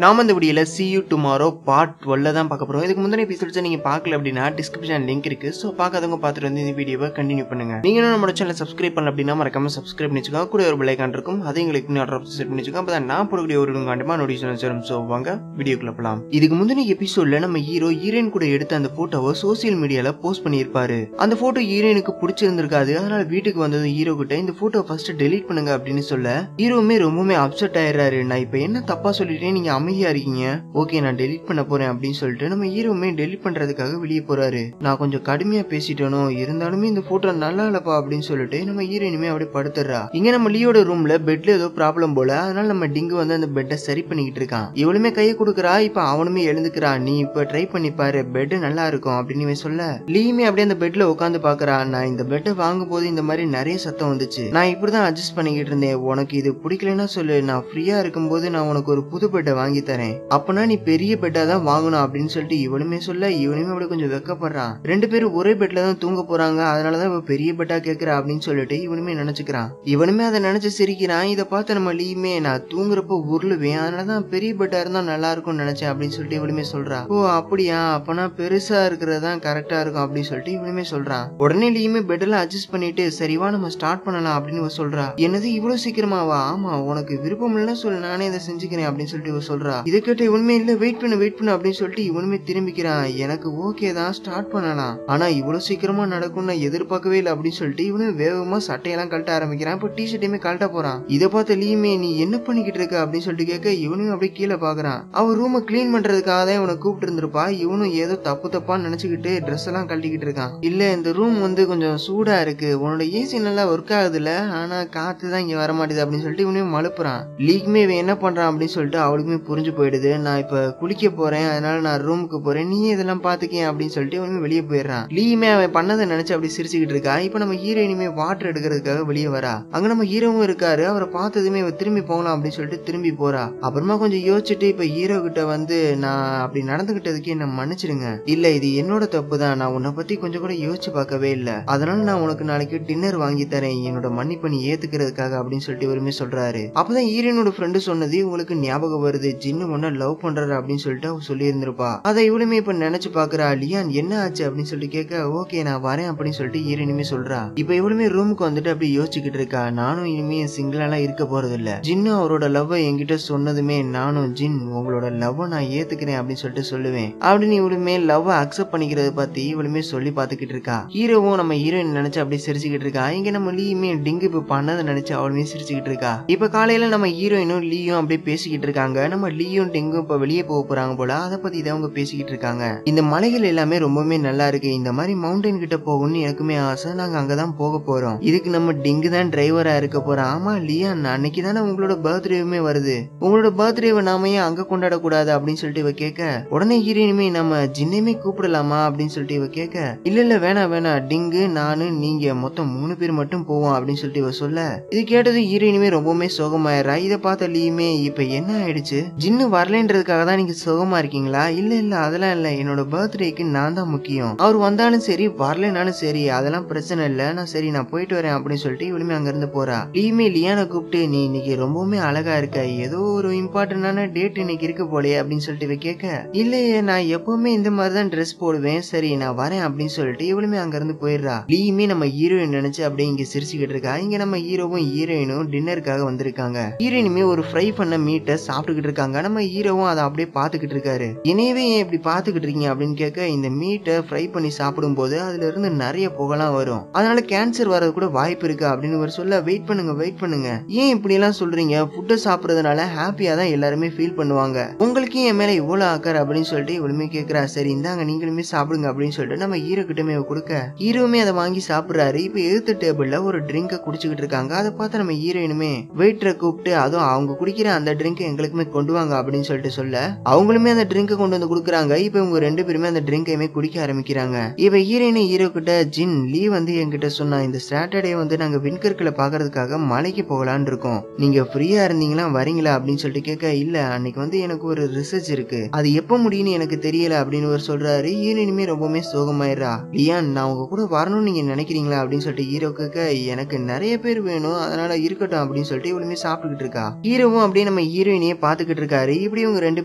நாம இந்த வீடியோல see you tomorrow part 12 தான் பார்க்க போறோம். இதுக்கு முன்னாடி எபிசோட்ஸ் நீங்க பார்க்கல அப்படினா டிஸ்கிரிப்ஷன் லிங்க் இருக்கு. சோ பார்க்காதவங்க பார்த்துட்டு வந்து இந்த வீடியோவை கண்டினியூ பண்ணுங்க. நீங்க நம்ம சேனலை சப்ஸ்கிரைப் பண்ணல அப்படினா மறக்காம சப்ஸ்கிரைப் பண்ணிச்சுங்க. கூட ஒரு பெல் ஐகான் இருக்கும். அதையும் கிளிக் பண்ணி ஆல் செட் பண்ணிச்சுங்க. அப்பதான் நான் போடக்கூடிய ஒரு கண்டிப்பா நோட்டிஃபிகேஷன் வரும். சோ வாங்க வீடியோக்குள்ள போலாம். இதுக்கு முன்னாடி எபிசோட்ல நம்ம ஹீரோயின் கூட எடுத்த அந்த போட்டோவை சோசியல் மீடியால போஸ்ட் பண்ணியிருப்பாரு. அந்த போட்டோ ஹீரோயினுக்கு பிடிச்சிருந்திருக்காது. அதனால வீட்டுக்கு வந்தது ஹீரோ கிட்ட இந்த போட்டோ ஃபர்ஸ்ட் டெலீட் பண்ணுங்க அப்படின்னு சொல்ல ஹீரோமே ரொம்பவே அப்செட் ஆயிடுறாரு. நான் இப்ப என்ன தப்பா சொல்லிட்டேன், நீங்க அமைதியா இருக்கீங்க, ஓகே நான் டெலீட் பண்ண போறேன் அப்படின்னு சொல்லிட்டு நம்ம ஹீரோமே டெலீட் பண்றதுக்காக வெளியே போறாரு. நான் கொஞ்சம் கடுமையா பேசிட்டேனோ, இருந்தாலுமே இந்த போட்டோ நல்லா இல்லப்பா அப்படின்னு சொல்லிட்டு நம்ம ஹீரோயினுமே அப்படியே படுத்துறா. இங்க நம்ம லியோட ரூம்ல பெட்ல ஏதோ ப்ராப்ளம் போல, அதனால நம்ம டிங்கு வந்து அந்த பெட்டை சரி பண்ணிக்கிட்டு இருக்கான். இவளுமே கையை கொடுக்குறா. இப்ப அவனுமே எழுந்துக்கிறான். நீ இப்ப ட்ரை பண்ணி பாரு, பெட் நல்லா இருக்கும் அப்படின்னு சொல்ல லீயுமே அப்படியே அந்த பெட்ல உட்காந்து பாக்குறா. நான் இந்த பெட்டை வாங்கும் போது இந்த மாதிரி நிறைய சத்தம் வந்துச்சு, நான் இப்படிதான் அட்ஜஸ்ட் பண்ணிக்கிட்டு இருந்தேன், உனக்கு இது பிடிக்கலன்னா சொல்லு, நான் ஃப்ரீயா இருக்கும்போது நான் உனக்கு ஒரு புது பெட்டை வாங்கி தரேன், அப்பனா நீ பெரிய பெட்டா தான் வாங்கணும் அப்படின்னு சொல்லிட்டு இவனுமே சொல்ல இவனுமே அப்படி கொஞ்சம் வெக்கப்படுறான். ரெண்டு பேரும் ஒரே பெட்ல தான் தூங்க போறாங்க, அதனாலதான் இவ பெரிய பெட்டா கேக்குறா அப்படின்னு சொல்லிட்டு இவனுமே நினைச்சுக்கிறான். இவனுமே அதை நினைச்சு சிரிக்கிறான். இதை பார்த்து நம்ம லீயுமே நான் தூங்குறப்ப உருளுவேன், அதனாலதான் பெரிய பெட்டா இருந்தா நல்லா இருக்கும்னு நினைச்சேன் அப்படின்னு சொல்லிட்டு இவனுமே சொல்றா. ஓ அப்படியா, அப்பனா பெருசா இருக்கிறதான் கரெக்டா இருக்கும் அப்படின்னு சொல்லிட்டு இவனுமே சொல்றான். உடனே லீயுமே பெட்ல அட்ஜஸ்ட் பண்ணிட்டு சரிவா நம்ம ஸ்டார்ட் பண்ணலாம் அப்படின்னு சொல்றா. என்னது இவ்வளவு சீக்கிரமாவா? ஆமா உனக்கு விருப்பம் இல்லைன்னா சொல்லு, நானே இதை செஞ்சுக்கிறேன் அப்படின்னு சொல்லிட்டு இவ சொல்றா. இதை கேட்ட இவனுமே இல்ல வெயிட் பண்ணு அப்படின்னு சொல்லிட்டு இவனுமே திரும்பிக்கிறான். எனக்கு ஓகே தான், ஸ்டார்ட் பண்ணலாம், ஆனா இவ்வளவு சீக்கிரமா நடக்கும் நான் எதிர்பார்க்கவே இல்லை அப்படின்னு சொல்லிட்டு இவனும் வேகமா சட்டையெல்லாம் கழட்ட ஆரம்பிக்கிறான். இப்ப டிஷர்ட்டையுமே கழட்ட போறான். இதை பார்த்த லீயுமே நீ என்ன பண்ணிக்கிட்டு இருக்க அப்படின்னு சொல்லிட்டு கேட்க இவனும் அப்படியே கீழே பாக்குறான். அவ ரூமை கிளீன் பண்றதுக்காக தான் இவனை கூப்பிட்டு இருந்திருப்பா. இவனும் ஏதோ தப்பா நினைச்சுக்கிட்டு ட்ரெஸ் எல்லாம் கழட்டிக்கிட்டு இருக்கான். இல்ல இந்த ரூம் வந்து கொஞ்சம் சூடா இருக்கு, உன்னோட ஏசி நல்லா ஒர்க் ஆகுதுல, ஆனா காத்து தான் இங்க வர மாட்டேது அப்படின்னு சொல்லிட்டு இவனையும் மழுப்புறான். லீக்குமே இவன் என்ன பண்றான் அப்படின்னு சொல்லிட்டு அவளுக்குமே புரிஞ்சு போயிடுது. நான் இப்ப குளிக்க போறேன், அதனால நான் ரூமுக்கு போறேன், நீ இதெல்லாம் பாத்துக்கேன் அப்படின்னு சொல்லிட்டு இவனுமே வெளியே போயிடுறான். லீயுமே அவன் பண்ணதை நினைச்சு அப்படி சிரிச்சுக்கிட்டு இருக்கா. இப்ப நம்ம ஹீரோயினுமே வாட்டர் எடுக்கிறதுக்காக வெளியே வரா. அங்க நம்ம ஹீரோவும் இருக்காரு. அவரை பார்த்ததுமே இவ திரும்பி போகலாம் அப்படின்னு சொல்லிட்டு திரும்பி போறா. அப்புறமா கொஞ்சம் யோசிச்சுட்டு இப்ப ஹீரோ கிட்ட வந்து நான் அப்படி நடந்துகிட்டதுக்கு என்ன மன்னிச்சிடுங்க, இல்ல இது என்னோட தப்பு தான், நான் உன்னை பத்தி கொஞ்சம் கூட யோசிச்சு பார்க்கவே இல்ல, அதனால நான் உனக்கு நாளைக்கு டின்னர் வாங்கி தரேன், என்னோட மன்னிப்பை நீ ஏத்துக்கிறதுக்காக அப்படின்னு சொல்லிட்டு இவருமே சொல்றாரு. அப்பதான் ஹீரோனோட ஃப்ரெண்டு சொன்னது உங்களுக்கு ஞாபகம் வருது, ஜின்னு ஒன்ன லவ் பண்றாரு அப்படின்னு சொல்லிட்டு அவ சொல்லி இருந்திருப்பா. அதை இவளுமே இப்ப நினைச்சு பாக்குறா. லியான் என்ன ஆச்சு அப்படின்னு சொல்லிட்டு கேட்க ஓகே நான் வரேன் அப்படின்னு சொல்லிட்டு ஹீரோயினுமே சொல்றா. இப்ப இவளுமே ரூமுக்கு வந்துட்டு அப்படி யோசிச்சுக்கிட்டு இருக்கா. நானும் இனிமே சிங்கிளாலாம் இருக்க போறது இல்ல, ஜின்னு அவரோட லவ் என்கிட்ட சொன்னதுமே நானும் ஜின் உங்களோட லவ் நான் ஏத்துக்கிறேன் அப்படின்னு சொல்லிட்டு சொல்லுவேன் அப்படின்னு இவளுமே லவ் அக்செப்ட் பண்ணிக்கிறத பத்தி இவளுமே சொல்லி பாத்துக்கிட்டு இருக்கா. ஹீரோவும் நம்ம ஹீரோயின் நினைச்சு அப்படி சிரிச்சுக்கிட்டு இருக்கா. இங்க நம்ம லீயுமே டிங்கு இப்ப பண்ணதை நினைச்சு அவளுமே சிரிச்சுக்கிட்டு இருக்கா. இப்ப காலையில நம்ம ஹீரோயினும் லீயும் அப்படியே பேசிக்கிட்டு இருக்காங்க. நம்ம லீயும் டிங்கும் இப்ப வெளியே போக போறாங்க போல, அதை பத்தி இதை அவங்க பேசிக்கிட்டு இருக்காங்க. இந்த மலைகள் எல்லாமே ரொம்பவே நல்லா இருக்கு, இந்த மாதிரி மவுண்டன் கிட்ட போகணும்னு எனக்குமே ஆசை, நாங்க அங்கதான் போக போறோம், இதுக்கு நம்ம டிங்கு தான் டிரைவரா இருக்க போறோம். ஆமா லியான் அன்னைக்கு தானே உங்களோட பர்த்டேவுமே வருது, உங்களோட பர்த்டேவை நாம ஏன் அங்க கொண்டாடக்கூடாது அப்படின்னு சொல்லிட்டு இவ கேட்க உடனே ஹீரோயினுமே நம்ம ஜின்னையுமே கூப்பிடலாமா அப்படின்னு சொல்லிட்டு இவ கேட்க இல்ல வேணாம் டிங்கு நானு நீங்க மொத்தம் 3 பேர் மட்டும் போவோம் அப்படின்னு சொல்லிட்டு இவ சொல்ல இது கேட்டது ஹீரோயினுமே ரொம்பவுமே சோகமாயிரா. இதை பார்த்த லீயுமே இப்ப என்ன ஆயிடுச்சு, ஜின்னு வரலன்றதுக்காக தான் நீங்க சோகமா இருக்கீங்களா? இல்ல அதெல்லாம் இல்ல, என்னோட பர்த்டேக்கு நான் தான் முக்கியம், அவர் வந்தாலும் சரி வரலனாலும் சரி அதெல்லாம் பிரச்சனை இல்ல, நான் போயிட்டு வரேன் அப்படின்னு சொல்லிட்டு இவளுமே அங்க இருந்து போறா. லீயுமே லியானை கூப்பிட்டு நீ இன்னைக்கு ரொம்பவுமே அழகா இருக்க, ஏதோ ஒரு இம்பார்ட்டன்டான டேட் இன்னைக்கு இருக்கு போலே அப்படின்னு சொல்லிட்டு இவ கேட்க இல்லையே நான் எப்பவுமே இந்த மாதிரிதான் ட்ரெஸ் போடுவேன், சரி நான் வரேன் அப்படின்னு சொல்லிட்டு இவளுமே அங்க இருந்து போயிடுறா. லீயுமே நம்ம ஹீரோயின் நினைச்சு அப்படியே இங்க சிரிச்சுக்கிட்டு இருக்கா. இங்க நம்ம ஹீரோவும் ஹீரோயினும் டின்னருக்காக வந்திருக்காங்க. ஹீரோயினுமே ஒரு ஃப்ரை பண்ண மீட்டை சாப்பிட்டுக்கிட்டு இருக்காங்க. நம்ம ஹீரோவும் அதை அப்படியே பாத்துக்கிட்டு இருக்காரு. என்னையவே ஏன் இப்படி பாத்துக்கிட்டு இருக்கீங்க அப்படின்னு கேட்க இந்த மீட்டை ஃப்ரை பண்ணி சாப்பிடும் போது அதுல இருந்து நிறைய புகைலாம் வரும், அதனால கேன்சர் வர்றது கூட வாய்ப்பு இருக்கு அப்படின்னு ஒரு சொல்ல வெயிட் பண்ணுங்க ஏன் இப்படி எல்லாம் சொல்றீங்க, ஃபுட்டை சாப்பிடுறதுனால ஹாப்பியா தான் எல்லாருமே ஃபீல் பண்ணுவாங்க, உங்களுக்கு என் மேல இவ்வளவு ஆக்கார் அப்படின்னு சொல்லிட்டு இவளுமே கேட்கிறா. சரி இந்தாங்க நீங்களுமே சாப்பிடுங்க அப்படின்னு சொல்லிட்டு நம்ம ஹீரோ கிட்டமே கொடுக்க ஹீரோவுமே அதை வாங்கி சாப்பிடுறாரு. இப்ப எதிர்த்த டேபிள்ல ஒரு ட்ரிங்கை குடிச்சுக்கிட்டு இருக்காங்க. அதை பார்த்து நம்ம ஹீரோயினுமே வெயிட்டரை கூப்பிட்டு அதுவும் அவங்க குடிக்கிற அந்த ட்ரிங்க் எங்களுக்குமே கொண்டு வாங்க அப்படின்னு சொல்லிட்டு சொல்ல அவங்களுமே அந்த ட்ரிங்கை கொண்டு வந்து கொடுக்குறாங்க. இப்ப இவங்க 2 பேருமே அந்த ட்ரிங்கையுமே குடிக்க ஆரம்பிக்கிறாங்க. இப்ப ஹீரோயின் ஹீரோ கிட்ட ஜின் லீ வந்து என்கிட்ட சொன்னா இந்த சாட்டர்டே வந்து நாங்க விண்கற்களை பாக்குறதுக்காக மலைக்கு போகலான்னு இருக்கோம், நீங்க ஃப்ரீயா இருந்தீங்களா வரீங்களா அப்படின்னு சொல்லிட்டு கேட்க இல்ல அன்னைக்கு வந்து எனக்கு ஒரு ரிசர்ச் இருக்கு, அது எப்ப முடியும்னு எனக்கு தெரியல அப்படின்னு ஒரு சொல்றாரு. ஹீரோயினுமே ரொம்பவுமே சோகமாயிரா. லியான் நான் உங்க கூட வரணும்னு நீங்க நினைக்கிறீங்களா அப்படின்னு சொல்லிட்டு ஹீரோ கேட்க எனக்கு நிறைய பேர் வேணும், அதனால இருக்கட்டும் அப்படின்னு சொல்லிட்டு இவளுமே சாப்பிட்டுக்கிட்டு இருக்கா. ஹீரோவும் அப்படியே நம்ம ஹீரோயினையே பாத்துக்கிட்டு பாத்துக்கிட்டு இருக்காரு. இப்படி இவங்க ரெண்டு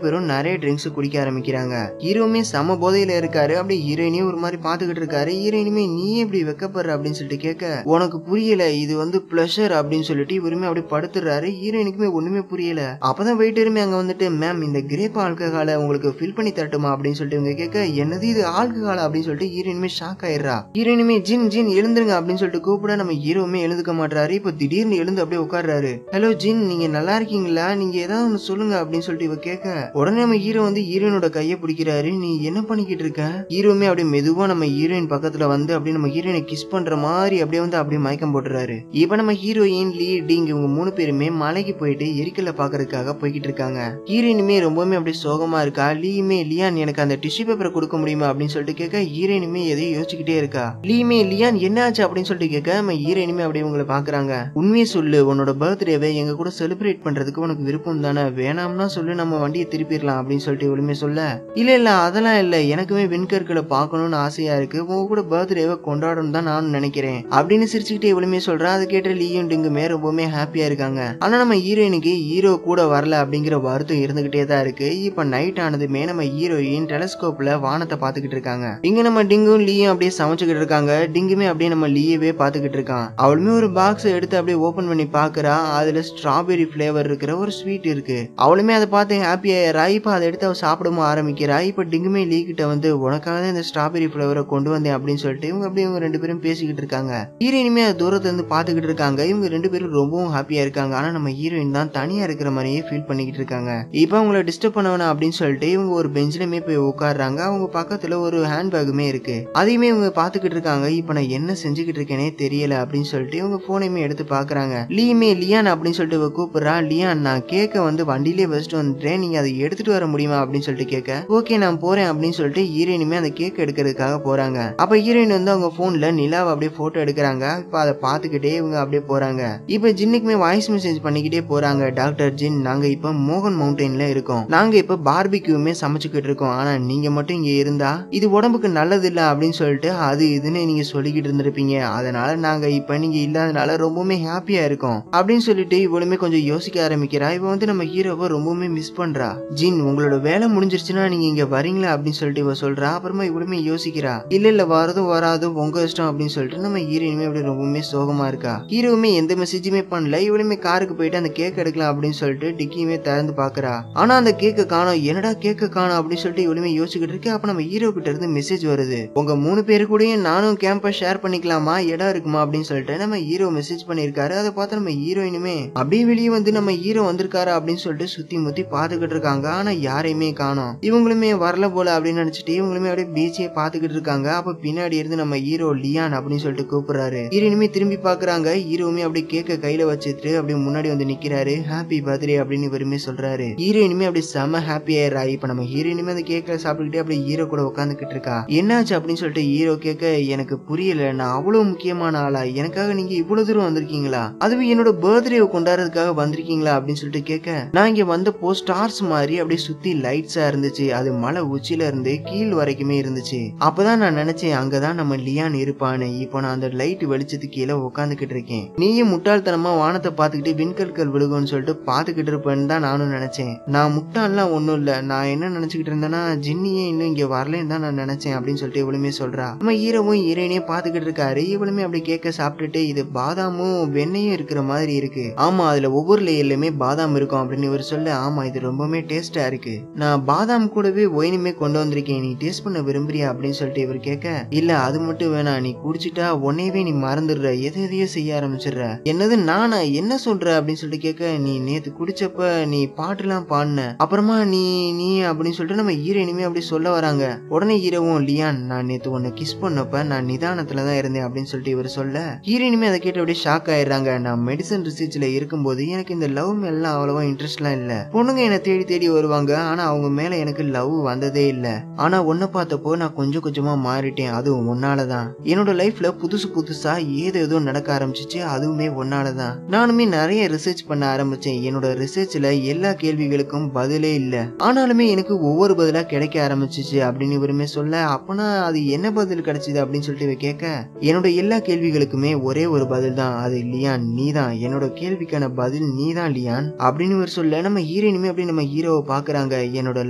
பேரும் நிறைய ட்ரிங்க்ஸ் குடிக்க ஆரம்பிக்கிறாங்க. ஹீரோவுமே சம போதையில இருக்காரு. அப்படி ஹீரோயினையும் ஒரு மாதிரி பாத்துக்கிட்டு இருக்காரு. ஹீரோயினுமே நீ எப்படி வெக்கப்படுற அப்படின்னு சொல்லிட்டு கேட்க, உனக்கு புரியல, இது வந்து பிளஷர் அப்படின்னு சொல்லிட்டு இவருமே அப்படி படுத்துறாரு. ஹீரோயினுக்குமே ஒண்ணுமே புரியல. அப்பதான் வெயிட்டருமே அங்க வந்துட்டு, மேம் இந்த கிரேப் ஆல்கஹாலை உங்களுக்கு ஃபில் பண்ணி தரட்டுமா அப்படின்னு சொல்லிட்டு இவங்க கேட்க, என்னது இது ஆல்கஹால் அப்படின்னு சொல்லிட்டு ஹீரோயினுமே ஷாக் ஆயிடுறா. ஹீரோயினுமே ஜின் ஜின் எழுந்துருங்க அப்படின்னு சொல்லிட்டு கூப்பிட நம்ம ஹீரோவுமே எழுந்துக்க மாட்டாரு. இப்போ திடீர்னு எழுந்து அப்படியே உட்கார்றாரு. ஹலோ ஜின், நீங்க நல்லா இருக்கீங்களா, நீங்க ஏதாவது ஒண்ணு சொல்லுங்க அப்படின்னு சொல்லிட்டு இவ கேட்க, உடனே நம்ம ஹீரோ வந்து ஹீரோயினோட கையை பிடிக்கிறாரு. நீ என்ன பண்ணிக்கிட்டு இருக்க? ஹீரோவுமே அப்படியே மெதுவா நம்ம ஹீரோயின் பக்கத்துல வந்து அப்படியே நம்ம ஹீரோயினை கிஸ் பண்ற மாதிரி அப்படியே வந்து அப்படியே மயக்கம் போட்டுறாரு. இப்ப நம்ம ஹீரோயின் லீ டிங் இவங்க 3 பேருமே மலைக்கு போயிட்டு எரிக்கல பாக்குறதுக்காக போய்கிட்டு இருக்காங்க. ஹீரோயினுமே ரொம்பவுமே அப்படியே சோகமா இருக்கா. லீயுமே லியான் எனக்கு அந்த டிஷ்யூ பேப்பரை கொடுக்க முடியுமா அப்படின்னு சொல்லிட்டு கேட்க, ஹீரோயினுமே எதையும் யோசிச்சுக்கிட்டே இருக்கா. லீயுமே லியான் என்ன ஆச்சு அப்படின்னு சொல்லிட்டு கேட்க, நம்ம ஹீரோயினுமே அப்படியே உங்களை பாக்குறாங்க. உண்மையை சொல்லு, உன்னோட பர்த்டேவை எங்க கூட செலிப்ரேட் பண்றதுக்கு உனக்கு விருப்பம் தானே, வேணாம்னா சொல்லு, நம்ம வண்டியை திருப்பிடலாம் அப்படின்னு சொல்லிட்டு இவளுமே சொல்ல, இல்ல அதெல்லாம் இல்ல, எனக்குமே விண்கற்களை பார்க்கணும்னு ஆசையா இருக்கு, உங்க கூட பர்த்டேவை கொண்டாடணும் தான் நானும் நினைக்கிறேன் அப்படின்னு சிரிச்சுக்கிட்டே இவளுமே சொல்றா. அதை கேட்ட லீயும் டிங்குமே ரொம்பவுமே ஹாப்பியா இருக்காங்க. ஆனா நம்ம ஹீரோயினுக்கு ஹீரோ கூட வரல அப்படிங்கிற வருத்தம் இருந்துகிட்டே தான் இருக்கு. இப்ப நைட் ஆனதுமே நம்ம ஹீரோயின் டெலஸ்கோப்ல வானத்தை பாத்துக்கிட்டு இருக்காங்க. இங்க நம்ம டிங்கும் லீயும் அப்படியே சமைச்சுக்கிட்டு இருக்காங்க. டிங்குமே அப்படியே நம்ம லீயவே பாத்துக்கிட்டு இருக்கான். அவளுமே ஒரு பாக்ஸ் எடுத்து அப்படியே ஓபன் பண்ணி பாக்குறா. அதுல ஸ்ட்ராபெரி பிளேவர் இருக்கிற ஒரு ஸ்வீட் இருக்கு. அவளுமே அதை பார்த்து ஹாப்பி ஆயிரா. இப்ப அதை எடுத்து அவ சாப்பிடவும் ஆரம்பிக்கிறா. இப்ப டிங்குமே லீ கிட்ட வந்து, உனக்காக தான் இந்த ஸ்ட்ராபெரி பிளேவரை கொண்டு வந்தேன் அப்படின்னு சொல்லிட்டு இவங்க அப்படியே இவங்க 2 பேரும் பேசிக்கிட்டு இருக்காங்க. ஹீரோயினுமே அது தூரத்துல இருந்து பாத்துக்கிட்டு இருக்காங்க. இவங்க 2 பேரும் ரொம்பவும் ஹாப்பியா இருக்காங்க. ஆனா நம்ம ஹீரோயின் தான் தனியா இருக்கிற மாதிரியே ஃபீல் பண்ணிக்கிட்டு இருக்காங்க. இப்ப அவங்கள டிஸ்டர்ப் பண்ண வேணாம் அப்படின்னு சொல்லிட்டு இவங்க ஒரு பெஞ்சிலுமே போய் உட்காடுறாங்க. அவங்க பக்கத்துல ஒரு ஹேண்ட் பேக்குமே இருக்கு. அதையுமே இவங்க பாத்துக்கிட்டு இருக்காங்க. இப்ப நான் என்ன செஞ்சுக்கிட்டு இருக்கேனே தெரியல அப்படின்னு சொல்லிட்டு இவங்க போனையுமே எடுத்து பாக்குறாங்க. லீயுமே லியான் அப்படின்னு சொல்லிட்டு இவ கூப்பிடுறா. லியான், நான் கேக்க வந்து வண்டியிலே வச்சுட்டு வந்துட்டேன், நீங்க அதை எடுத்துட்டு வர முடியுமா அப்படின்னு சொல்லிட்டு கேட்க, ஓகே நான் போறேன் அப்படின்னு சொல்லிட்டு ஹீரோயினுமே அந்த கேக் எடுக்கிறதுக்காக போறாங்க. அப்ப ஹீரோயின் வந்து அவங்க போன்ல நிலாவை அப்படியே போட்டோ எடுக்கிறாங்க. இப்ப அதை பாத்துக்கிட்டே இவங்க அப்படியே போறாங்க. இப்ப ஜின்னுக்குமே வாய்ஸ் மெசேஜ் பண்ணிக்கிட்டே போறாங்க. டாக்டர் ஜின், நாங்க இப்ப மோகன் மவுண்டன்ல இருக்கோம், நாங்க இப்ப பார்பிக்யூமே சமைச்சுக்கிட்டு இருக்கோம், ஆனா நீங்க மட்டும் இங்க இருந்தா இது உடம்புக்கு நல்லது இல்ல அப்படின்னு சொல்லிட்டு அது இதுன்னு நீங்க சொல்லிக்கிட்டு இருந்திருப்பீங்க, அதனால நாங்க இப்ப நீங்க இல்லாதனால ரொம்பவுமே ஹாப்பியா இருக்கோம் அப்படின்னு சொல்லிட்டு இவளுமே கொஞ்சம் யோசிக்க ஆரம்பிக்கிறா. இவ வந்து நம்ம ஹீரோவை ரொம்பவுமே மிஸ் பண்றா. ஜின், உங்களோட வேலை முடிஞ்சிருச்சுன்னா நீங்க இங்க வரீங்களா அப்படின்னு சொல்லிட்டு இவ சொல்றா. அப்புறமா இவளுமே யோசிக்கிறா. இல்ல வரதும் வராதும் உங்க இஷ்டம் அப்படின்னு சொல்லிட்டு நம்ம ஹீரோயினுமே அப்படி ரொம்பவுமே சோகமா இருக்கா. ஹீரோவுமே எந்த மெசேஜுமே பண்ணல. இவளுமே காருக்கு போயிட்டு அந்த கேக் எடுக்கலாம் அப்படின்னு சொல்லிட்டு டிக்கியுமே திறந்து பாக்குறா. ஆனா அந்த கேக்க காணோம். என்னடா கேக்க காணோம் அப்படின்னு சொல்லிட்டு இவளுமே யோசிச்சுக்கிட்டு இருக்கு. அப்ப நம்ம ஹீரோ கிட்ட இருந்து மெசேஜ் வருது. உங்க 3 பேரு கூடயும் நானும் கேம்ப ஷேர் பண்ணிக்கலாமா, இடம் இருக்குமா அப்படின்னு சொல்லிட்டு நம்ம ஹீரோ மெசேஜ் பண்ணிருக்காரு. அதை பார்த்து நம்ம ஹீரோயினுமே அப்படியே வெளியே வந்து நம்ம ஹீரோ வந்திருக்காரு அப்படின்னு சொல்லிட்டு சுத்தி முத்தி பாத்துக்கிட்டு இருக்காங்க. ஆனா யாரையுமே காணோம். இவங்களுமே வரல போல அப்படின்னு நினைச்சிட்டு இவங்களுமே அப்படியே பீச்சே பாத்துக்கிட்டு இருக்காங்க. அப்ப பின்னாடி இருந்து நம்ம ஹீரோ லியான் அப்படின்னு சொல்லிட்டு கூப்பிடுறாரு. ஹீரோயினுமே திரும்பி பாக்குறாங்க. ஹீரோவுமே அப்படியே கேக்க கையில வச்சுட்டு அப்படியே முன்னாடி வந்து நிக்கிறாரு. ஹாப்பி பர்த்டே அப்படின்னு இவருமே சொல்றாரு. ஹீரோயினுமே அப்படியே செம ஹாப்பி ஆயிரா. இப்ப நம்ம ஹீரோயினுமே அந்த கேக்க சாப்பிட்டுக்கிட்டே அப்படியே ஹீரோ கூட உட்காந்துக்கிட்டு இருக்கா. என்னாச்சு அப்படின்னு சொல்லிட்டு ஹீரோ கேட்க, எனக்கு புரியல, நான் அவ்வளவு முக்கியமான ஆளா, எனக்காக நீங்க இவ்வளவு தூரம் வந்திருக்கீங்களா, அதுவும் என்னோட பர்த்டேவை கொண்டாடுறதுக்காக வந்திருக்கீங்களா அப்படின்னு சொல்லிட்டு கேட்க, நான் இங்க வந்தப்போ ஸ்டார்ஸ் மாதிரி அப்படியே சுத்தி லைட்ஸா இருந்துச்சு, அது மலை உச்சில இருந்து கீழ் வரைக்குமே இருந்துச்சு. அப்பதான் நான் நினைச்சேன் அங்கதான் நம்ம லியான் இருப்பான்னு. இப்போ நான் அந்த லைட் வெளிச்சத்துக்கு கீழே உட்காந்துக்கிட்டு இருக்கேன், நீயும் முட்டாள்தனமா வானத்தை பாத்துக்கிட்டு விண்கற்கள் விழுகும்னு சொல்லிட்டு பாத்துக்கிட்டு இருப்பேன்னு தான் நானும் நினைச்சேன். நான் முட்டாள்லாம் ஒண்ணும் இல்ல, நான் என்ன நினைச்சுக்கிட்டு இருந்தேன்னா ஜின்னியே இன்னும் இங்க வரலன்னு தான் நான் நினைச்சேன் அப்படின்னு சொல்லிட்டு இவளுமே சொல்றா. நம்ம ஹீரோவும் ஹீரோயினையும் பாத்துக்கிட்டு இருக்காரு. இவளுமே அப்படி கேட்க சாப்பிட்டுட்டு, இது பாதாமும் வெண்ணையும் இருக்கிற மாதிரி இருக்கு, ஆமா அதுல ஒவ்வொரு லேயர்லயுமே பாதாம் இருக்கும் அப்படின்னு இவர் சொல்ல, ஆமா இது ரொம்பவுமே டேஸ்டா இருக்கு, நான் பாதாம் கூடவே ஒயினுமே கொண்டு வந்திருக்கேன், நீ டேஸ்ட் பண்ண விரும்புறியா அப்படின்னு சொல்லிட்டு இவர் கேட்க, இல்ல அது மட்டும் வேணாம், நீ குடிச்சிட்டா உன்னையவே நீ மறந்துடுற, எதையோ செய்ய ஆரம்பிச்சிடுற. என்னது நானா, என்ன சொல்ற அப்படின்னு சொல்லிட்டு கேட்க, நீ நேத்து குடிச்சப்ப நீ பாட்டுலாம் பாடின, அப்புறமா நீ நீ அப்படின்னு சொல்லிட்டு நம்ம ஹீரோயினுமே அப்படி சொல்ல வராங்க. உடனே ஹீரோவும், லியான் நான் நேத்து உன்னை கிஸ் பண்ணப்ப நான் நிதானத்துலதான் இருந்தேன் அப்படின்னு சொல்லிட்டு இவர் சொல்ல, ஹீரோயினுமே அதை கேட்டு அப்படியே ஷாக் ஆயிடுறாங்க. நான் மெடிசன் ரிசர்ச்ல இருக்கும்போது எனக்கு இந்த லவ் மேலாம் அவ்வளவா இன்ட்ரெஸ்ட்லாம் இல்ல, பொண்ணுங்க என்ன தேடி தேடி வருவாங்க, ஆனா அவங்க மேல எனக்கு லவ் வந்ததே இல்ல, ஆனா உன்னை பார்த்தப்போ நான் கொஞ்சம் கொஞ்சமா மாறிட்டேன், அதுவும் உன்னாலதான். என்னோட லைஃப்ல புதுசு புதுசா ஏதோ நடக்க ஆரம்பிச்சிச்சு, அதுவுமே உன்னாலதான். நானுமே நிறைய ரிசர்ச் பண்ண ஆரம்பிச்சேன், என்னோட ரிசர்ச்ல எல்லா கேள்விகளுக்கும் பதிலே இல்ல, ஆனாலுமே எனக்கு ஒவ்வொரு பதிலா கிடைக்க ஆரம்பிச்சிச்சு அப்படின்னு இவருமே சொல்ல, அப்பனா அது என்ன பதில் கிடைச்சது அப்படின்னு சொல்லிட்டு கேட்க, என்னோட எல்லா கேள்விகளுக்குமே ஒரே ஒரு பதில் தான், அது லியான் நீதான், என்னோட கேள்விக்கான பதில் நீதான் லியான் அப்படின்னு இவர் சொல்ல, நம்ம ஹீரோயினுமே அப்படியே நம்ம ஹீரோவை பாக்குறாங்க. என்னோட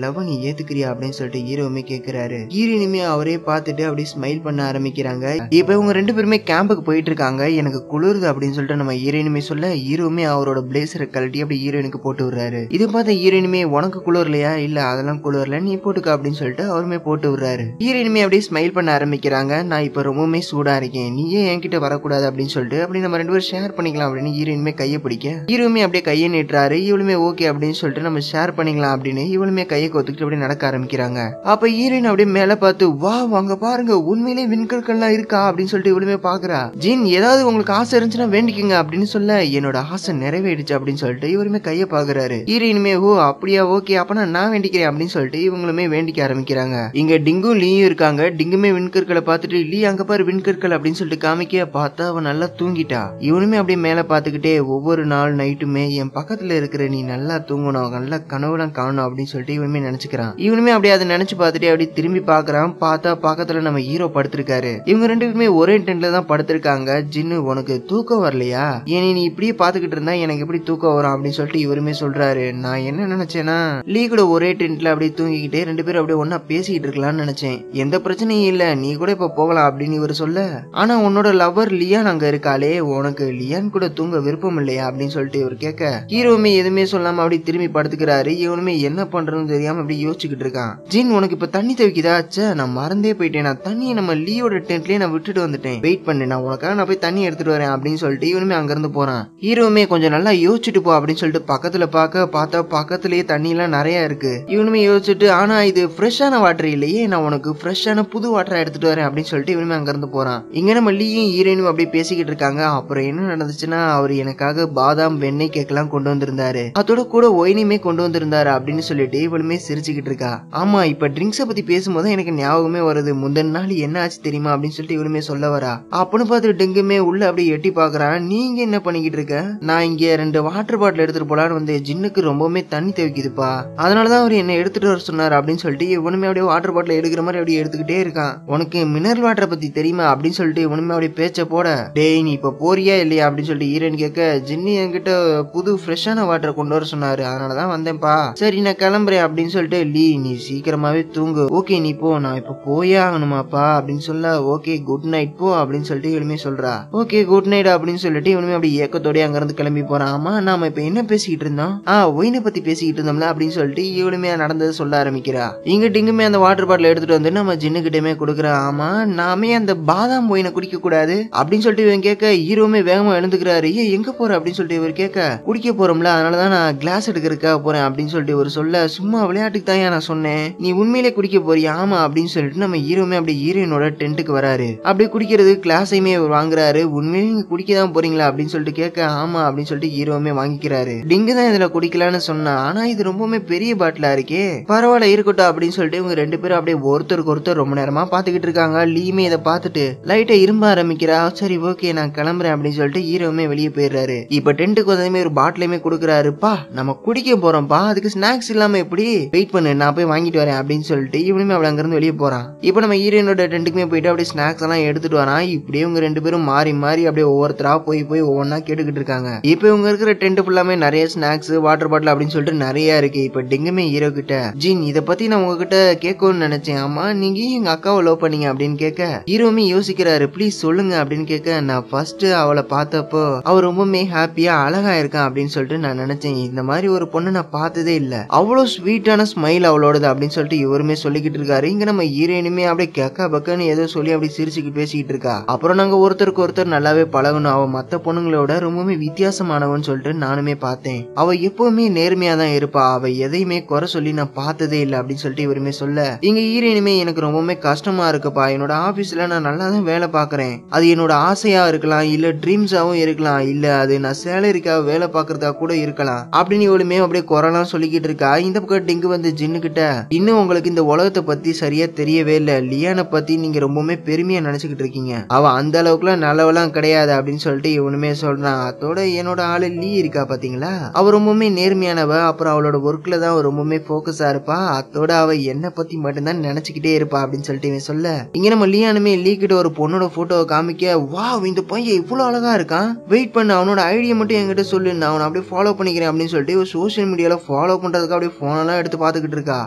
லவ் நீ ஏத்துக்கிறியா அப்படின்னு சொல்லிட்டு ஹீரோவுமே கேக்குறாரு. ஹீரோயினுமே அவரே பார்த்துட்டு அப்படியே ஸ்மைல் பண்ண ஆரம்பிக்கிறாங்க. இப்ப இவங்க 2 பேருமே கேம்புக்கு போயிட்டு இருக்காங்க. எனக்கு குளிருது அப்படின்னு சொல்லிட்டு நம்ம ஹீரோயினுமே சொல்ல ஹீரோவுமே அவரோட பிளேசரை கழட்டி அப்படி ஹீரோயினுக்கு போட்டு விடுறாரு. இது பார்த்த ஹீரோயினுமே உனக்கு குளிரலையா? இல்ல அதெல்லாம் குளிரல, நீ போட்டுக்க அப்படின்னு சொல்லிட்டு அவருமே போட்டு விடுறாரு. ஹீரோயினுமே அப்படியே ஸ்மைல் பண்ண ஆரம்பிக்கிறாங்க. நான் இப்ப ரொம்பவுமே சூடா இருக்கேன், நீயே என்கிட்ட வரக்கூடாது அப்படின்னு சொல்லிட்டு அப்படி நம்ம 2 பேரும் ஷேர் பண்ணிக்கலாம் அப்படின்னு ஹீரோயினுமே கையை பிடிக்க ஹீரோவுமே அப்படியே கையை நீட்டுறாரு. இவளுமே ஓகே அப்படின்னு சொல்லிட்டு நம்ம ஷேர் பண்ணிக்கலாம் அப்படின்னு இவளுமே கையை கொத்துக்கிட்டு அப்படியே நடக்க ஆரம்பிக்கிறாங்க. அப்ப ஹீரோயின் அப்படியே மேல பார்த்து வா வாங்க பாருங்க உண்மையிலே விண்கற்கள்லாம் இருக்கா அப்படின்னு சொல்லிட்டு இவளுமே பாக்குறா. ஜின் ஏதாவது உங்களுக்கு ஆசை இருந்துச்சுன்னா வேண்டிக்குங்க அப்படின்னு சொல்ல என்னோட ஆசை நிறைவேறிச்சு அப்படின்னு சொல்லிட்டு இவருமே கையை பாக்குறாரு. ஹீரோயினுமே ஓ அப்படியா ஓகே அப்பனா நான் வேண்டிக்கிறேன் அப்படின்னு சொல்லிட்டு இவங்களுமே வேண்டிக்க ஆரம்பிக்கிறாங்க. இங்க டிங்கும் லீயும் இருக்காங்க. டிங்குமே விண்கற்களை பார்த்துட்டு லீ அங்க பாரு விண்கற்கள் அப்படின்னு சொல்லிட்டு காமிக்க பார்த்தா அவன் நல்லா தூங்கிட்டா. இவனுமே அப்படியே மேல பாத்துக்கிட்டே ஒவ்வொரு நாள் நைட்டுமே என் பக்கத்துல இருக்கிற நீ நல்லா தூங்கணும், நல்லா கனவுலாம் காணணும் அப்படின்னு சொல்லிட்டு இவனுமே நினைச்சுக்கிறான். இவனுமே அப்படியே அதை நினைச்சு பார்த்துட்டு அப்படியே திரும்பி பாக்குறான். பார்த்தா பக்கத்துல நம்ம ஹீரோ படுத்திருக்காரு. இவங்க 2 பேருமே ஒரே டென்ட்ல தான் படுத்திருக்காங்க. ஜின்னு உனக்கு தூக்கம் வரலையா? ஏன் நீ இப்படியே பாத்துக்கிட்டு இருந்தா எனக்கு எப்படி தூக்கம் வரும் அப்படின்னு சொல்லிட்டு இவருமே சொல்றாரு. நான் என்ன நினைச்சேன்னா லீ கூட ஒரே டென்ட்ல அப்படியே தூங்கிக்கிட்டே 2 பேரும் அப்படியே ஒன்னா பேசிக்கிட்டு இருக்கலாம்னு நினைச்சேன். எந்த பிரச்சனையும் இல்ல, நீ கூட இப்ப போகலாம் அப்படின்னு இவர் சொல்ல, ஆனா உன்னோட லவர் லியான் அங்க இருக்காளே, உனக்கு லியான் கூட தூங்க விருப்பம் இல்லையா அப்படின்னு சொல்லிட்டு இவர் கேட்க ஹீரோவுமே எதுவுமே சொல்லாம அப்படி திரும்பி படுத்துக்கிறாரு. இவனுமே என்ன பண்றதுன்னு தெரியாம அப்படி யோசிச்சுக்கிட்டு இருக்கான். ஜின் உனக்கு இப்ப தண்ணி தவிக்குதா? நான் மறந்தே போயிட்டேன், நான் தண்ணியை நம்ம லீயோட டென்ட்லயே நான் விட்டுட்டு வந்துட்டேன், வெயிட் பண்ணு நான் உனக்காக நான் போய் தண்ணி எடுத்துட்டு வரேன் அப்படின்னு சொல்லிட்டு இவனுமே அங்க இருந்து போறான். ஹீரோவுமே கொஞ்சம் நல்லா யோசிச்சுட்டு போ அப்படின்னு சொல்லிட்டு பக்கத்துல பார்த்தா பக்கத்துலயே தண்ணி எல்லாம் நிறைய இருக்கு. இவனுமே யோசிச்சுட்டு ஆனா இது ஃப்ரெஷ்ஷான வாட்டர் இல்லையே, நான் உனக்கு ஃப்ரெஷ்ஷான புது வாட்டரா எடுத்துட்டு வரேன் அப்படின்னு சொல்லிட்டு இவனுமே அங்க இருந்து போறான். இங்க நம்ம லீயும் ஹீரோயினும் அப்படி பேசிக்கிட்டு இருக்காங்க. அப்புறம் என்ன நடந்துச்சுன்னா அவர் எனக்காக பாதாம் வெண்ணெய் கேக்கெல்லாம் கொண்டு வந்திருந்தாரு, அதோட கூட ஒயினுமே கொண்டு வந்திருந்தாரு அப்படின்னு சொல்லிட்டு இவளுமே சிரிச்சுக்கிட்டு இருக்கா. ஆமா இப்ப ட்ரிங்க்ஸை பத்தி பேசும்போது எனக்கு ஞாபகமே வருது, முந்தின நாள் என்ன ஆச்சு தெரியுமா அப்படின்னு சொல்லிட்டு இவளுமே சொல்ல வரா. அப்படின்னு பார்த்துட்டு டெங்குமே உள்ள அப்படியே எட்டி பாக்குறான். நீங்க என்ன பண்ணிக்கிட்டு இருக்க? நான் இங்க 2 வாட்டர் பாட்டில் எடுத்துட்டு போலான்னு வந்து ஜின்னுக்கு ரொம்பவுமே தண்ணி தேவைக்குதுப்பா, அதனாலதான் அவர் என்ன எடுத்துட்டு வர சொன்னார் அப்படின்னு சொல்லிட்டு இவனுமே அப்படியே வாட்டர் பாட்டில் எடுக்கிற மாதிரி அப்படியே எடுத்துக்கிட்டே இருக்கான். உனக்கு மினரல் வாட்டரை பத்தி தெரியுமா அப்படின்னு சொல்லிட்டு இவனுமே அப்படியே பேச்ச போட, டேய் நீ இப்ப போறியா இல்லையா அப்படின்னு சொல்லிட்டு ஹீரோயின் கேட்க, ஜின்னி என்கிட்ட புது ஃப்ரெஷ்ஷான வாட்டரை கொண்டு வர சொன்னாரு, அதனாலதான் வந்தேன்ப்பா, சரி நான் கிளம்புறேன் அப்படின்னு சொல்லிட்டு லீ நீ சீக்கிரமாவே தூங்கு, ஓகே நீ போ, நான் இப்ப போயே ஆகணுமாப்பா அப்படின்னு சொல்ல, ஓகே குட் நைட் போ அப்படின்னு சொல்லிட்டு இவனுமே சொல்றா. ஓகே குட் நைட் அப்படின்னு சொல்லிட்டு இவனுமே அப்படி ஏக்கத்தோடய அங்க இருந்து கிளம்பி போறான். ஆமா நாம இப்ப என்ன பேசிக்கிட்டு இருந்தோம்? ஒயினை பத்தி பேசிக்கிட்டு இருந்தோம்ல அப்படின்னு சொல்லிட்டு இவளுமே நடந்தது சொல்ல ஆரம்பிக்கிறா. இங்க டிங்குமே அந்த வாட்டர் பாட்டில் எடுத்துட்டு வந்து நம்ம ஜின்னுகிட்டமே கொடுக்குறா. ஆமா நாமே அந்த பாதாம் ஒயினை குடிக்க கூடாது அப்படின்னு சொல்லிட்டு இவன் கேட்க ஹீரோவுமே வேகமா எழுந்துக்கிறாரு. எங்க போற அப்படின்னு சொல்லிட்டு இவர் கேட்க, குடிக்க போறோம்ல அதனாலதான் நான் கிளாஸ் எடுக்கிறதுக்காக போறேன் அப்படின்னு சொல்லிட்டு இவர் சொல்ல, சும்மா விளையாட்டுக்கு தான் நான் சொன்னேன், நீ உண்மையிலே குடிக்க போறியா? ஆமா அப்படின்னு சொல்லிட்டு நம்ம ஹீரோவுமே அப்படி ஹீரோயினோட டென்ட்டுக்கு வராரு. அப்படி குடிக்கிறது கிளாஸையுமே அவர் வாங்குறாரு. உண்மையிலே நீங்க குடிக்க தான் போறீங்களா அப்படின்னு சொல்லிட்டு கேட்க, ஆமா அப்படின்னு சொல்லிட்டு ஹீரோவுமே வாங்கிக்கிறாரு. டிங்கு தான் இதுல குடிக்கலான்னு சொன்னா, ஆனா இது ரொம்பவுமே பெரிய பாட்டிலா இருக்கே, பரவாயில்ல இருக்கட்டும் அப்படின்னு சொல்லிட்டு இவங்க 2 பேரும் அப்படியே ஒருத்தருக்கு ஒருத்தர் ரொம்ப நேரமா பாத்துக்கிட்டு இருக்காங்க. லீமே இதை பார்த்துட்டு லைட்டா இரும்ப ஆரம்பிக்கிறா. சரி ஓகே நான் கிளம்புறேன் அப்படின்னு சொல்லிட்டு ஹீரோவுமே வெளியே போயிடுறாரு. இப்ப டென்ட்டுக்கு வந்ததுமே ஒரு பாட்டிலுமே கொடுக்குறாருப்பா, நம்ம குடிக்க போறோம்ப்பா, அதுக்கு ஸ்நாக்ஸ் இல்லாம எப்படி, வெயிட் பண்ணு நான் போய் வாங்கிட்டு வரேன் அப்படின்னு சொல்லிட்டு இவனுமே அவளை அங்கிருந்து வெளியே போறான். இப்ப நம்ம ஹீரோயினோட டென்ட்டுக்குமே போயிட்டு அப்படியே ஸ்நாக்ஸ் எல்லாம் எடுத்துட்டு வரான். இப்படியே இவங்க 2 பேரும் மாறி மாறி அப்படியே ஒவ்வொருத்தரா போய் ஒவ்வொன்னா கேட்டுக்கிட்டு இருக்காங்க. இப்ப இவங்க இருக்கிற டென்ட் ஃபுல்லாமே நிறைய ஸ்நாக்ஸ் வாட்டர் பாட்டில் அப்படின்னு சொல்லிட்டு நிறைய இருக்கு. இப்ப டிங்குமே ஹீரோ கிட்ட, ஜின் இத பத்தி நான் உங்ககிட்ட கேட்கணும்னு நினைச்சேன், ஆமா நீங்க எங்க அக்காவை லவ் பண்ணீங்க அப்படின்னு கேட்க ஹீரோவுமே யோசிக்கிறாரு. ப்ளீஸ் சொல்லுங்க அப்படின்னு கேட்க, நான் ஃபர்ஸ்ட் அவளை பார்த்தப்போ அவர் ரொம்பவுமே ஹாப்பியா அழகா இருக்கான் அப்படின்னு சொல்லிட்டு நான் நினைச்சேன், இந்த மாதிரி ஒரு பொண்ணு நான் பார்த்ததே இல்ல, அவ்வளவு ஸ்வீட்டான ஸ்மைல் அவளோடது அப்படின்னு சொல்லிட்டு இவருமே சொல்லிக்கிட்டு இருக்காரு. இங்க நம்ம ஹீரோயினுமே அப்படியே கேக்கா பக்கன்னு ஏதோ சொல்லி அப்படி சிரிச்சுக்கிட்டு பேசிக்கிட்டு இருக்கா. அப்புறம் நாங்க ஒருத்தருக்கு ஒருத்தர் நல்லாவே பழகணும், அவ மத்த பொண்ணுங்களோட ரொம்பவுமே வித்தியாசமானவன்னு சொல்லிட்டு நானுமே பார்த்தேன், அவ எப்பவுமே நேர்மையா தான் இருப்பா, அவ எதையுமே குறை சொல்லி நான் பார்த்ததே இல்லை அப்படின்னு சொல்லிட்டு இவருமே சொல்ல, இங்க ஹீரோயினுமே எனக்கு ரொம்பவுமே கஷ்டமா இருக்குப்பா, என்னோட ஆபீஸ்ல நான் நல்லா தான் வேலை பாக்குறேன், அது என்னோட ஆசையா இருக்கலாம், இல்ல ட்ரீம்ஸாவும் இருக்கலாம், இல்ல அது நான் சேலரிக்காக வேலை பாக்குறதா கூட இருக்கலாம் அப்படின்னு இவளுமே அப்படியே குறைலாம் சொல்லிக்கிட்டு இருக்கா. இந்த பக்கம் டிங்கு வந்து ஜின்னு கிட்ட, இன்னும் உங்களுக்கு இந்த உலகத்தை பத்தி சரியா தெரியவே இல்ல, லியானை பத்தி நீங்க ரொம்பவுமே பெருமையா நினைச்சுக்கிட்டு இருக்கீங்க, அவ அந்த அளவுக்குலாம் நல்லவெல்லாம் கிடையாது அப்படின்னு சொல்லிட்டு இவனுமே சொல்றான். அதோட என்னோட ஆளு லீ இருக்கா பாத்தீங்களா, அவ ரொம்பவுமே நேர்மையானவ, அப்புறம் அவளோட ஒர்க்ல தான் அவ ரொம்பவுமே போக்கஸா இருப்பா, அதோட அவ என்ன பத்தி மட்டும்தான் நினைச்சுக்கிட்டே இருப்பா அப்படின்னு சொல்லிட்டு இவன் சொல்ல, இங்க நம்ம லியானுமே லீ கிட்ட ஒரு பொண்ணோட போட்டோவை காமிக்க, வாவ் இந்த பையன் இவ்வளவு அழகா இருக்கான், வெயிட் பண்ண அவனோட ஐடியா மட்டும் என்கிட்ட சொல்லு, நான் அவனை அப்படியே ஃபாலோ பண்ணிக்கிறேன் அப்படின்னு சொல்லிட்டு சோசியல் மீடியால ஃபாலோ பண்றதுக்கு அப்படியே போனெல்லாம் எடுத்து பாத்துக்கிட்டு இருக்கா.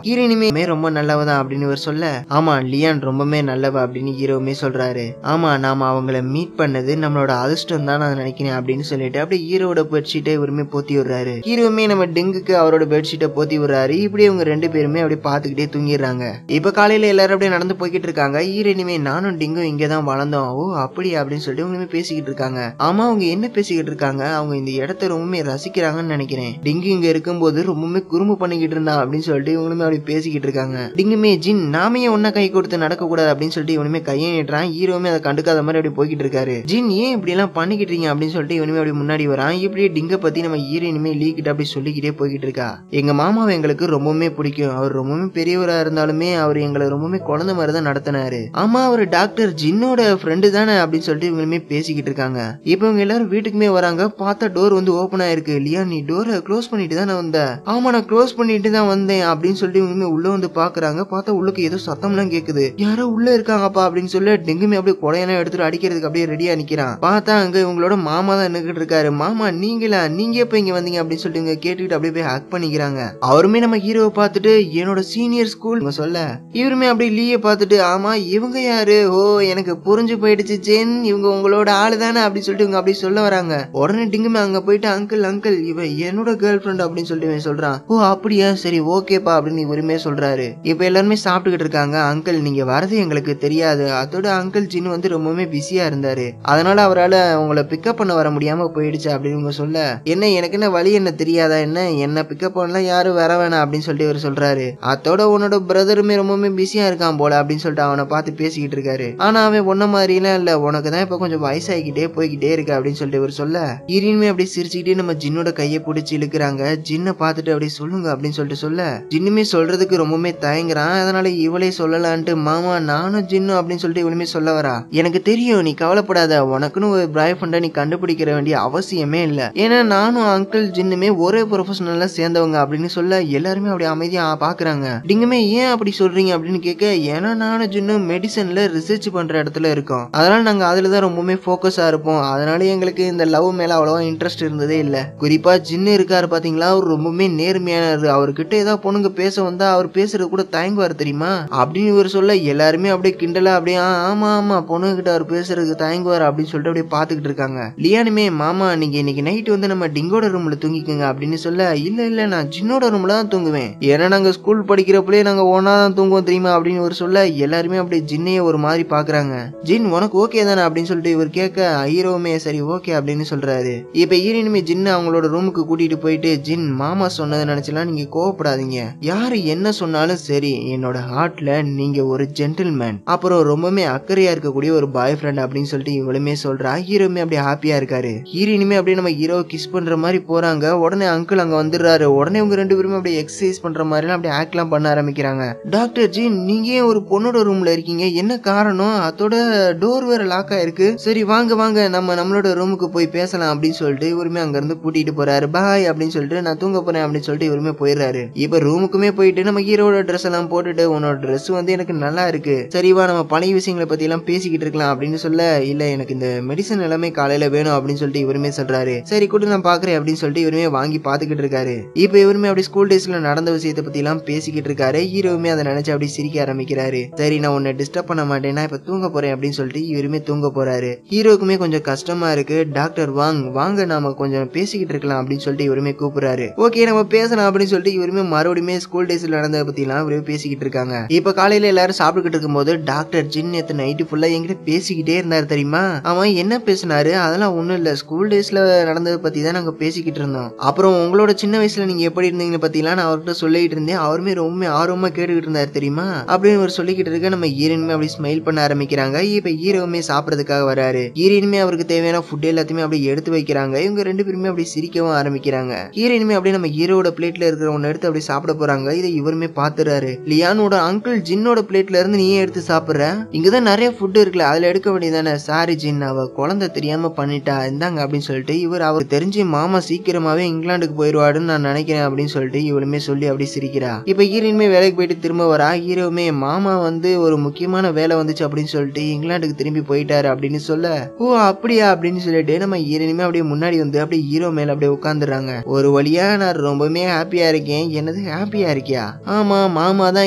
ஹீரோயினுமே ரொம்ப நல்லவதான் அப்படின்னு இவர் சொல்ல, ஆமா லியான் ரொம்பவே நல்லவ அப்படின்னு ஹீரோவுமே சொல்றாரு. ஆமா நாம அவங்கள மீட் பண்ணது நம்மளோட அதிர்ஷ்டம் தான் நான் நினைக்கிறேன் அப்படின்னு சொல்லிட்டு அப்படியே ஹீரோட பெட்ஷீட்டை இவருமே போத்தி விடுறாரு. ஹீரோவுமே நம்ம டிங்குக்கு அவரோட பெட்ஷீட்டை போத்தி விடுறாரு. இப்படி இவங்க ரெண்டு பேருமே அப்படியே பாத்துக்கிட்டே தூங்கிடுறாங்க. இப்ப காலையில எல்லாரும் அப்படியே நடந்து போய்கிட்டு இருக்காங்க. ஹீரோயினுமே நானும் டிங்கும் இங்கதான் வளர்ந்தோம், ஓ அப்படியா அப்படின்னு சொல்லிட்டு இவங்களுமே பேசிக்கிட்டு இருக்காங்க. ஆமா அவங்க என்ன பேசிக்கிட்டு இருக்காங்க, அவங்க இந்த இடத்த ரொம்பவே ரசிக்கிறாங்கன்னு நினைக்கிறேன். டிங்கு இங்க இருக்கும்போது ரொம்பவே குறும்பு பண்ணிக்கிட்டு இருந்தான் அப்படின்னு சொல்லிட்டு இவங்களுமே அப்படி பேசிக்கிட்டு இருக்காங்க. டிங்குமே ஜின் நாமே ஒன்ன கை கொடுத்து நடக்க கூடாது அப்படின்னு சொல்லிட்டு இவனுமே கையை நீட்டுறான். ஹீரோவுமே அதை கண்டுக்காத மாதிரி அப்படி போய்கிட்டு இருக்காரு. ஜின் ஏன் இப்படி எல்லாம் பண்ணிக்கிட்டு இருக்கீங்க அப்படின்னு சொல்லிட்டு இவனுமே அப்படி முன்னாடி வரான். இப்படியே டிங்க பத்தி நம்ம ஹீரோயினுமே லீக்கிட்ட அப்படி சொல்லிக்கிட்டே போய்கிட்டு இருக்கா. எங்க மாமாவை எங்களுக்கு ரொம்பவுமே பிடிக்கும், அவர் ரொம்பவுமே பெரியவரா இருந்தாலுமே அவர் எங்களை ரொம்பவுமே குழந்தை மாதிரி தான் நடத்தினாரு. ஆமா அவர் டாக்டர் ஜின்னோட ஃப்ரெண்டு தானே அப்படின்னு சொல்லிட்டு இவங்களுமே பேசிக்கிட்டு இருக்காங்க. இப்ப இவங்க எல்லாரும் வீட்டுக்குமே வராங்க. பார்த்தா டோர் வந்து ஓபன் ஆயிருக்கு. லியா நீ டோரை க்ளோஸ் பண்ணிட்டு தான் வந்த. ஆமா நான் க்ளோஸ் பண்ணிட்டு தான் வந்தேன் அப்படின்னு சொல்லிட்டு இவங்க உள்ள வந்து பாக்குறாங்க. பார்த்தா உள்ளுக்கு ஏதோ சத்தம்லாம் கேக்குது. யாரோ உள்ள இருக்காங்கப்பா அப்படின்னு சொல்லி டெங்குமே அப்படியே கொடையெல்லாம் எடுத்துட்டு அடிக்கிறதுக்கு அப்படியே ரெடியா நிக்கிறான். பார்த்தா அங்க இவங்களோட மாமா தான் நின்னுகிட்டு இருக்காரு. மாமா நீங்களா, நீங்க எப்ப இங்க வந்தீங்க அப்படின்னு சொல்லிட்டு இவங்க கேட்டுக்கிட்டு அப்படியே போய் ஹக் பண்ணிக்கிறாங்க. அவருமே நம்ம ஹீரோவை பார்த்துட்டு என்னோட சீனியர் ஸ்கூல் சொல்ல, இவருமே அப்படியே லீயை பார்த்துட்டு ஆமா இவங்க யாரு, ஓ எனக்கு புரிஞ்சு போயிடுச்சு ஜென், இவங்க உங்களோட ஆளு தானே அப்படின்னு சொல்லிட்டு இவங்க அப்படி சொல்ல வராங்க. உடனே டிங்குமே அங்க போயிட்டு அங்கிள் அங்கிள் இவ என்னோட கேர்ள் ஃப்ரெண்ட் அப்படின்னு சொல்லிட்டு இவன் சொல்றான். ஓ அப்படியா சரி ஓகேப்பா அப்படின்னு இவருமே சொல்றாரு. இப்ப எல்லாருமே சாப்பிட்டுக்கிட்டு இருக்காங்க. அங்கிள் நீங்க வரது எங்களுக்கு தெரியாது, அதோட அங்கிள் ஜின் வந்து ரொம்பவுமே பிஸியா இருந்தாரு, அதனால அவரால் உங்களை பிக்கப் பண்ண வர முடியாம போயிடுச்சு அப்படின்னு இவங்க சொல்ல, என்ன எனக்கு என்ன வழி என்ன தெரியாதா, என்ன பிக்கப் பண்ணலாம் யாரும் வர வேணாம் அப்படின்னு சொல்லிட்டு இவர் சொல்றாரு. அதோட உன்னோட பிரதருமே ரொம்பவுமே பிஸியா இருக்கான் போல அப்படின்னு சொல்லிட்டு அவனை பார்த்து பேசிக்கிட்டு இருக்காரு. ஆனா அவன் ஒன்ன மாதிரி எல்லாம் இல்ல, உனக்கு தான் இப்ப கொஞ்சம் வயசாகிக்கிட்டே போய்கிட்டே இருக்கு அப்படின்னு சொல்லிட்டு இவர் சொல்ல, ஹீரோயினுமே அப்படி சிரிச்சுக்கிட்டே நம்ம ஜின்னோட கையை பிடிச்சி இழுக்கிறாங்க. ஜின்னை பார்த்துட்டு அப்படி சொல்லுங்க அப்படின்னு சொல்லிட்டு சொல்ல, ஜின்னுமே சொல்றதுக்கு ரொம்பவுமே தயங்குறான். அதனால இவளே சொல்லலான்ட்டு மாமா நானும் ஜின்னும் அப்படின்னு சொல்லிட்டு இவளுமே சொல்ல வரா. எனக்கு தெரியும் நீ கவலைப்படாத, உனக்குன்னு ஒரு பாய் ஃப்ரெண்டை நீ கண்டுபிடிக்கிற வேண்டிய அவசியமே இல்ல, ஏன்னா நானும் அங்கிள் ஜின்னுமே ஒரே ப்ரொஃபஷனல்ல சேர்ந்தவங்க அப்படின்னு சொல்ல எல்லாருமே அப்படி அமைதியா பாக்குறாங்க. நீங்கமே ஏன் அப்படி சொல்றீங்க அப்படின்னு கேட்க, ஏன்னா நானும் ஜின்னும் மெடிசன்ல ரிசர்ச் பண்ற இடத்துல இருக்கோம், அதனால நாங்க அதுலதான் ரொம்பவுமே போக்கஸா இருப்போம், அதனால எங்களுக்கு இந்த லவ் மேல அவ்வளவா இன்ட்ரெஸ்ட் இருந்ததே இல்ல. குறிப்பா ஜின்னு இருக்காரு பாத்தீங்களா, அவர் ரொம்பவுமே நேர்மையானது, அவர்கிட்ட ஏதாவது பொண்ணுங்க பேச வந்தா அவர் பேசுறது கூட தயங்குவார் தெரியுமா அப்படின்னு இவர் சொல்ல, எல்லாருமே அப்படியே கிண்டலா அப்படியே ஆமா ஆமா பொண்ணுங்க கிட்ட அவர் பேசுறதுக்கு தயங்குவார் அப்படின்னு சொல்லிட்டு அப்படியே பாத்துக்கிட்டு இருக்காங்க. லியானுமே மாமா நீங்க இன்னைக்கு நைட் வந்து நம்ம டிங்கோட ரூம்ல தூங்கிக்கங்க அப்படின்னு சொல்ல, இல்ல இல்ல நான் ஜின்னோட ரூம்ல தான் தூங்குவேன், ஏன்னா நாங்க ஸ்கூல் படிக்கிறப்பலே நாங்க ஒன்னா தான் தூங்குவோம் தெரியுமா அப்படின்னு இவர் சொல்ல, எல்லாருமே அப்படியே ஜின்னையே ஒரு மாதிரி பாக்குறாங்க. ஜின் உனக்கு ஓகே தானே அப்படின்னு சொல்லிட்டு இவர் கேட்க, ஹீரோவுமே சரி ஓகே அப்படின்னு சொல்றாரு. இப்ப ஹீரோயினுமே ஜின்னை அவங்களோட ரூமுக்கு கூட்டிட்டு போயிட்டு, ஜின் மாமா சொன்னதை நினைச்சலாம் நீங்க கோவப்படாதீங்க, யாரு என்ன சொன்னாலும் சரி என்னோட ஹார்ட்ல நீங்க ஒரு ஜென்டில்மேன், அப்புறம் ரொம்பவுமே அக்கறையா இருக்கக்கூடிய ஒரு பாய் ஃப்ரெண்ட் அப்படின்னு சொல்லிட்டு இவளுமே சொல்றா. ஹீரோவுமே அப்படியே ஹாப்பியா இருக்காரு. ஹீரோயினுமே அப்படியே நம்ம ஹீரோ கிஸ் பண்ற மாதிரி போறாங்க. உடனே அங்கிள் அங்க வந்துடுறாரு. உடனே இவங்க ரெண்டு பேருமே அப்படியே எக்ஸசைஸ் பண்ற மாதிரி அப்படியே ஆக்ட்லாம் பண்ண ஆரம்பிக்கிறாங்க. டாக்டர் ஜி நீங்க ஏன் ஒரு பொண்ணோட ரூம்ல இருக்கீங்க, என்ன காரணம், அதோட டோர் வேற லாக் ஆயிருக்கு, சரி வாங்க வாங்க நம்மளோட ரூமுக்கு போய் பேசலாம் அப்படின்னு சொல்லிட்டு இவருமே அங்க இருந்து கூட்டிட்டு போறாரு. பாய் அப்படின்னு சொல்லிட்டு நான் தூங்க போறேன் அப்படின்னு சொல்லிட்டு இவருமே போயிடுறாரு. இப்ப ரூமுக்குமே போயிட்டு நம்ம ஹீரோட ட்ரெஸ் எல்லாம் போட்டுட்டு, உன்னோட ட்ரெஸ் வந்து எனக்கு நல்லா இருக்கு, சரிவா நம்ம பழைய விஷயங்களை பத்தி எல்லாம் பேசிக்கிட்டு இருக்கலாம் அப்படின்னு சொல்ல, இல்ல எனக்கு இந்த மெடிசன் எல்லாமே காலையில வேணும் அப்படின்னு சொல்லிட்டு இவருமே சொல்றாரு. சரி கூட நான் பாக்குறேன் அப்படின்னு சொல்லிட்டு இவருமே வாங்கி பாத்துக்கிட்டு இருக்காரு. இப்ப இவருமே அப்படி ஸ்கூல் டேஸ்ல நடந்த விஷயத்தை பத்தி எல்லாம் பேசிக்கிட்டு இருக்காரு. ஹீரோவுமே அதை நினைச்சு அப்படி சிரிக்க ஆரம்பிக்கிறாரு. சரி நான் உன்னை டிஸ்டர்ப் பண்ண மாட்டேன், நான் இப்ப தூங்க போறேன் அப்படின்னு சொல்லிட்டு இவருமே தூங்க போறாரு. ஹீரோக்குமே கொஞ்சம் கஷ்டமா இருக்கு. டாக்டர் வாங்க நாம கொஞ்சம் பேசிக்கிட்டு இருக்கலாம் அப்படின்னு சொல்லிட்டு இவருமே கூப்பிடுறாரு. ஓகே நம்ம பேசலாம் அப்படின்னு சொல்லிட்டு இவருமே மறுபடியுமே ஸ்கூல் டேஸ்ல நடந்ததை பத்தி எல்லாம் இவருமே பேசிக்கிட்டு இருக்காங்க. இப்ப காலையில எல்லாரும் சாப்பிட்டுக்கிட்டு இருக்கும்போது டாக்டர் ஜின் நேத்து நைட்டு ஃபுல்லா என்கிட்ட பேசிக்கிட்டே இருந்தாரு தெரியுமா, அவன் என்ன பேசினாரு, அதெல்லாம் ஒண்ணும் இல்ல, ஸ்கூல் டேஸ்ல நடந்ததை பத்தி தான் நாங்க பேசிக்கிட்டு இருந்தோம், அப்புறம் உங்களோட சின்ன வயசுல நீங்க எப்படி இருந்தீங்கன்னு பத்தி எல்லாம் நான் அவர்கிட்ட சொல்லிட்டு இருந்தேன், அவருமே ரொம்ப ஆர்வமா கேட்டுக்கிட்டு இருந்தாரு தெரியுமா அப்படின்னு அவர் சொல்லிக்கிட்டு இருக்க. நம்ம ஹீரோயினுமே அப்படி ஸ்மைல் பண்ண ஆரம்பிக்கிறாங்க. இப்ப ஹீரோவுமே சாப்பிடறதுக்காக வராரு. ஹீரோயினுமே அவருக்கு தேவையான ஃபுட் எல்லாத்தையுமே அப்படியே எடுத்து வைக்கிறாங்க. இவங்க ரெண்டு பேருமே அப்படி சிரிக்கவும் ஆரம்பிக்கிறாங்க. ஹீரோயினுமே அப்படியே நம்ம ஹீரோட பிளேட்ல இருக்கிற ஒன்னு எடுத்து அப்படி சாப்பிட போறாங்க. இதை இவருமே பாத்துறாரு. லியானோட அங்கிள் ஜின்னோட பிளேட்ல இருந்து நீ எடுத்து சாப்பிடுற, இங்கதான் நிறைய ஃபுட் இருக்குல்ல அதுல எடுக்க வேண்டியதானே, சாரி ஜின் அவ குழந்தை தெரியாம பண்ணிட்டா இந்தாங்க அப்படின்னு சொல்லிட்டு இவர் அவருக்கு தெரிஞ்சு மாமா சீக்கிரமாவே இங்கிலாந்துக்கு போயிருவாடுன்னு நான் நினைக்கிறேன் அப்படின்னு சொல்லிட்டு இவளுமே சொல்லி அப்படி சிரிக்கிறா. இப்ப ஹீரோயினுமே வேலைக்கு போயிட்டு திரும்ப வரா. ஹீரோவுமே மாமா வந்து ஒரு முக்கியமான வேலை வந்துச்சு அப்படின்னு சொல்லிட்டு இங்கிலாந்துக்கு திரும்பி போயிட்டாரு அப்படின்னு சொல்ல, ஓ அப்படியா அப்படின்னு சொல்லிட்டு நம்ம ஹீரோயினுமே அப்படியே முன்னாடி வந்து அப்படியே ஹீரோ மேல அப்படியே உட்காந்துறாங்க. ஒரு ஒரு வழியா நான் ரொம்பவுமே ஹாப்பியா இருக்கேன். என்னது ஹாப்பியா இருக்கியா? ஆமா, மாமா தான்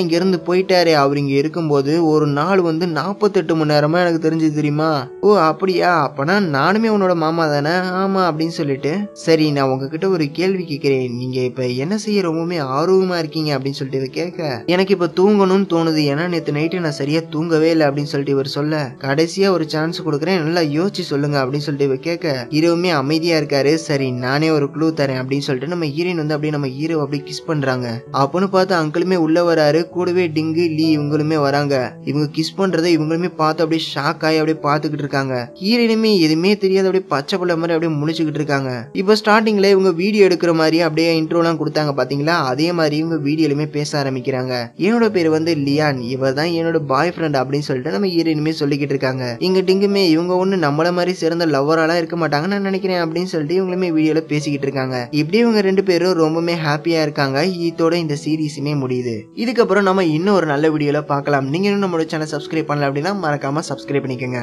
இங்க இருந்து போயிட்டாரு. அவர் இங்க இருக்கும்போது ஒரு நாள் வந்து 48 மணி நேரமா எனக்கு தெரிஞ்சது தெரியுமா? ஓ அப்படியா? அப்பனா நானுமே உன்னோட மாமா தானே? ஆமா அப்படின்னு சொல்லிட்டு, சரி நான் உங்ககிட்ட ஒரு கேள்வி கேட்கிறேன். நீங்க இப்ப என்ன செய்ய ரொம்பவுமே ஆர்வமா இருக்கீங்க அப்படின்னு சொல்லிட்டு இவ கேட்க, எனக்கு இப்ப தூங்கணும்னு தோணுது. ஏன்னா நேத்து நைட்டு நான் சரியா தூங்கவே இல்லை அப்படின்னு சொல்லிட்டு இவர் சொல்ல, கடைசியா ஒரு சான்ஸ் கொடுக்குறேன், நல்லா யோசிச்சு சொல்லுங்க அப்படின்னு சொல்லிட்டு இவ கேட்க, ஹீரோவுமே அமைதியா இருக்காரு. சரி நானே ஒரு க்ளூ தரேன் அப்படின்னு சொல்லிட்டு நம்ம ஹீரோயின் வந்து அப்படியே நம்ம ஹீரோ அப்படியே கிஸ் பண்றாங்க. அப்பன்னு பார்த்து அங்கிளுமே உள்ள வராரு. கூடவே டிங்கு லீ இவங்களுமே வராங்க. இவங்க கிஸ் பண்றதை இவங்களுமே பார்த்து அப்படியே ஷாக் ஆகி அப்படியே பார்த்துக்கிட்டு இருக்காங்க. ஹீரோயினுமே எதுவுமே தெரியாத அப்படியே பச்சை பிள்ளை மாதிரி அப்படியே முழிச்சுக்கிட்டு இருக்காங்க. இப்போ ஸ்டார்டிங்ல இவங்க வீடியோ எடுக்கிற மாதிரி அப்படியே இன்ட்ரோலாம் கொடுத்தாங்க பாத்தீங்களா? அதே மாதிரி இவங்க வீடியோலுமே பேச ஆரம்பிக்கிறாங்க. என்னோட பேர் வந்து லியான், இவர் தான் என்னோட பாய் ஃப்ரெண்ட் அப்படின்னு சொல்லிட்டு நம்ம ஹீரோயினுமே சொல்லிக்கிட்டு இருக்காங்க. இங்க டிங்குமே இவங்க ஒண்ணு நம்மள மாதிரி சிறந்த லவ்வராலாம் இருக்க மாட்டாங்க நான் நினைக்கிறேன் அப்படின்னு சொல்லிட்டு இவங்களுமே வீடியோல பேசிக்கிட்டு இருக்காங்க. இப்படி இவங்க ரெண்டு பேரும் ரொம்பவுமே ஹாப்பியா இருக்காங்க. இதோட இந்த சீரீஸுமே முடியுது. இதுக்கப்புறம் நம்ம இன்னும் ஒரு நல்ல வீடியோல பார்க்கலாம். நீங்க இன்னும் நம்மளோட சேனல் சப்ஸ்கிரைப் பண்ணல அப்படின்னா மறக்காம சப்ஸ்கிரைப் பண்ணிக்கோங்க.